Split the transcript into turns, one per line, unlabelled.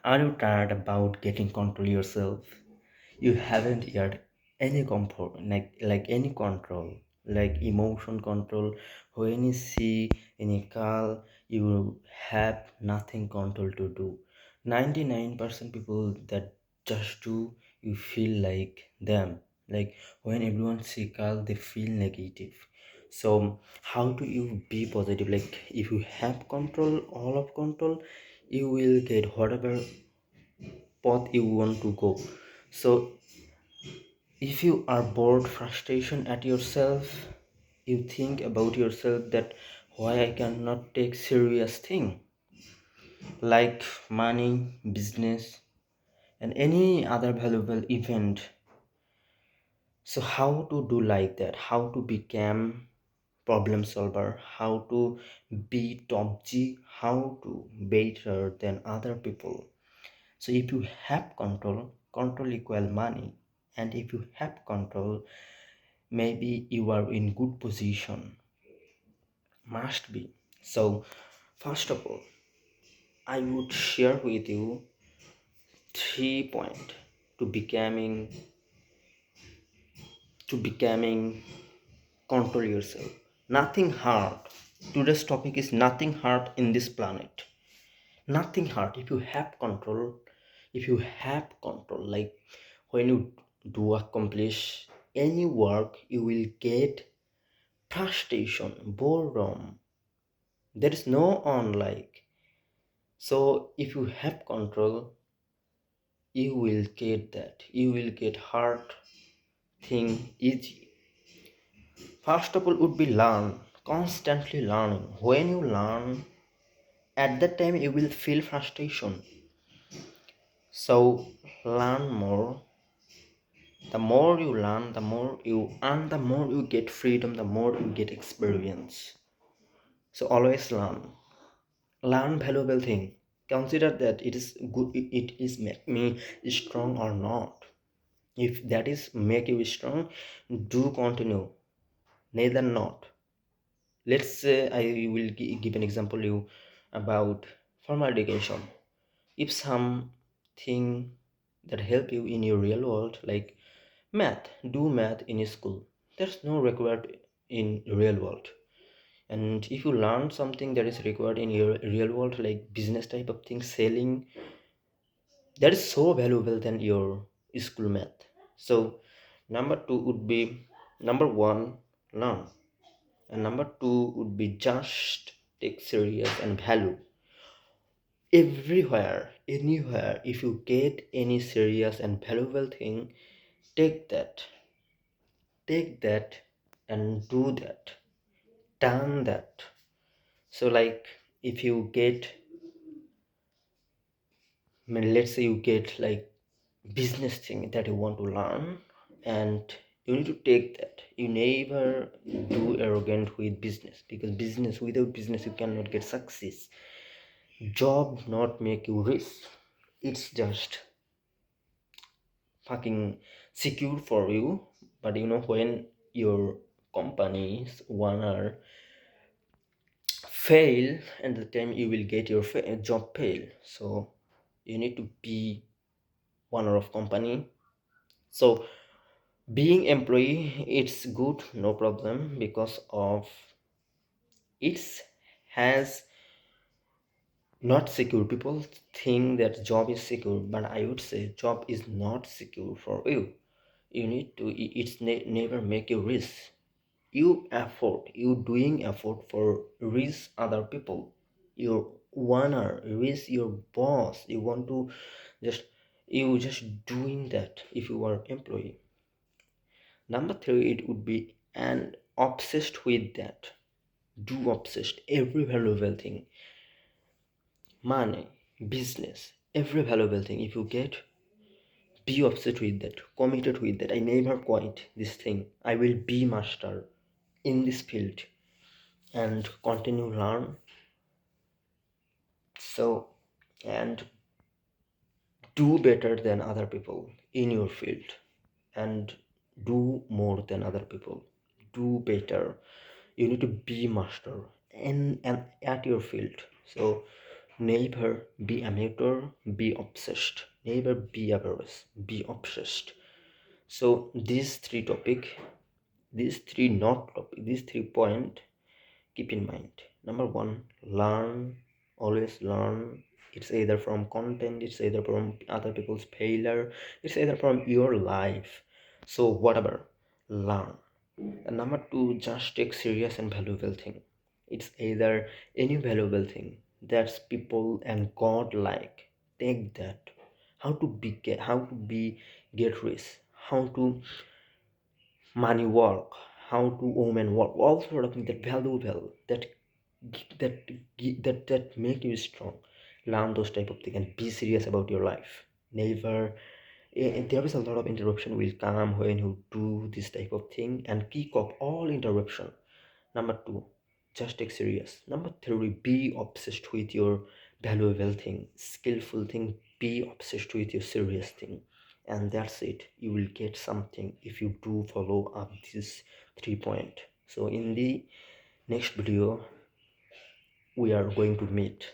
Are you tired about getting control yourself? You haven't yet any comfort, like any control, like emotion control. When you see any call, you have nothing control to do. 99% people that just do, you feel like them. Like when everyone see call, they feel negative. So how do you be positive? Like if you have control, all of control, you will get whatever path you want to go. So if you are bored frustration at yourself, you think about yourself that why I cannot take serious thing like money, business, and any other valuable event. So how to do like that, how to become problem solver, how to be top G, how to better than other people. So if you have control, control equal money, and if you have control, maybe you are in good position. Must be. So first of all, I would share with you 3 points to becoming control yourself. Nothing hard. Today's topic is nothing hard in this planet. Nothing hard. If you have control, like when you do accomplish any work, you will get frustration, boredom. There is no unlike. So if you have control, you will get that. You will get hard thing easy. First of all would be learn. Constantly learning. When you learn, at that time you will feel frustration. So learn more. The more you learn, the more you earn, the more you get freedom, the more you get experience. So always learn. Learn valuable thing. Consider that it is good, it is make me strong or not. If that is make you strong, do continue. Neither not. Let's say I will give an example you about formal education. If something that help you in your real world, like math, do math in school. There's no required in real world. And if you learn something that is required in your real world, like business type of thing, selling, that is so valuable than your school math. So number two would be, number one, learn, and number two would be just take serious and value everywhere, anywhere. If you get any serious and valuable thing, take that, take that, and do that, done that. So like if you get, I mean, let's say you get like business thing that you want to learn, and you need to take that. You never do arrogant with business, because business, without business you cannot get success. Job not make you rich, it's just fucking secure for you. But you know, when your company's owner fail, and the time you will get your job fail. So you need to be owner of company. So being employee, it's good, no problem, because of it has not secure. People think that job is secure, but I would say job is not secure for you. You need to, it's never make you risk. You effort, you doing effort for risk other people. You wanna risk your boss, you want to just, you just doing that. If you are employee, number three, it would be and obsessed with that. Do obsessed every valuable thing, money, business, every valuable thing. If you get, be obsessed with that, committed with that. I never quit this thing, I will be master in this field, and continue learn. So, and do better than other people in your field, and do more than other people. Do better. You need to be master and at your field. So Never be amateur, be obsessed. Never be average, be obsessed. So these three point, keep in mind. Number one, learn. Always learn. It's either from content, it's either from other people's failure, it's either from your life. So whatever, learn. And number two, just take serious and valuable thing. It's either any valuable thing that's people and God like. Take that. How to be get rich, how to money work, how to women work, all sort of things that valuable, that that make you strong. Learn those type of things and be serious about your life. Never there is a lot of interruption will come when you do this type of thing, and kick off all interruption. Number two, just take serious. Number three, be obsessed with your valuable thing, skillful thing. Be obsessed with your serious thing, and that's it. You will get something if you do follow up this 3 point. So in the next video, we are going to meet.